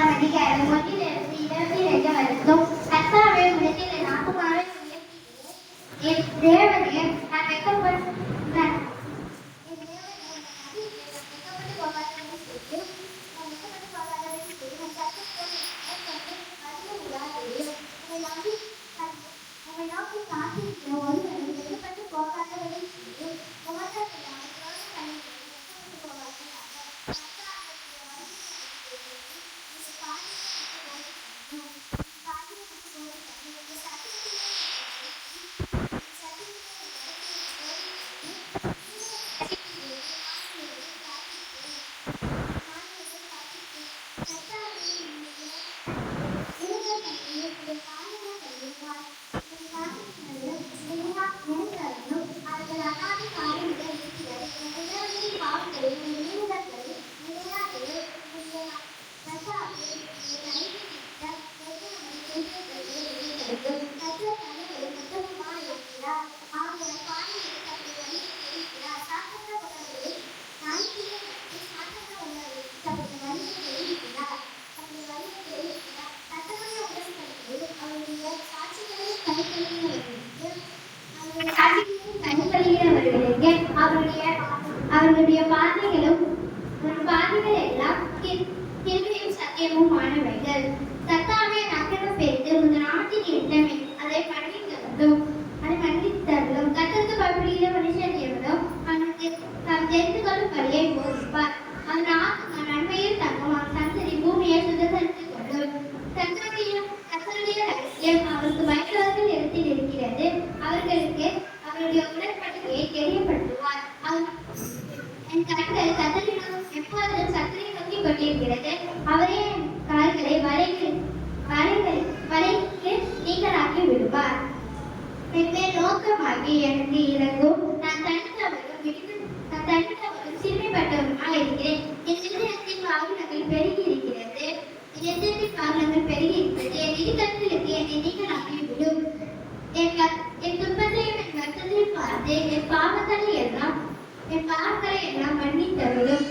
அதிகாரம் 1-22 வரைக்கும் கர்த்தாவே உலகில் என் ஆத்துமாவை உயர்த்துகிறேன். என் தேவனே நான் வெட்கப்பட்டு அவர்களுடைய பாதைகள் எல்லாம் கிருபையும் சத்தியமுமானவைகள். கர்த்தாவே நக்கரம் பெய்து உந்த நாமத்தின் நிமித்தம் அதை மன்னித்தருளும். கர்த்தருக்கு பயப்படுகிற மனுஷன் எவனோ அவனுக்கு தாம் தெரிந்து கொள்ளும் வழியை போதிப்பார். அவன் ஆத்துமா நன்மையில் தங்கும், அவன் சந்ததி பூமியை சுதந்திரித்துக் கொள்ளும். கர்த்தருடைய ரகசியம் அவருக்கு பயப்படுவர்கள் இடத்தில் இருக்கிறது. அவர்களுக்கு அவருடைய உடன்படிக்கையை தெரியப்படுத்துவார். என் கண்கள் கர்த்தரிடம் எப்போதும் சத்தரை நோக்கி கொண்டிருக்கிறது. அவரே என் கால்களை வலைக்கு நீங்களாக்கி விடுவார். என் மேல் நோக்கமாகி எனக்கு இறங்கும். நான் தனித்தவரும் சிறுமைப்பட்டவருமாய் இருக்கிறேன். என் இதயத்தின் வாகனங்கள் பெருகி இருக்கிறது. என் இடுக்கண்களுக்கு என்னை நீங்களாக்கி விடும். என் துன்பத்தையும் என் வருத்தத்தையும் பார்த்து என் பாவங்களை எல்லாம் மன்னித்தருளும்.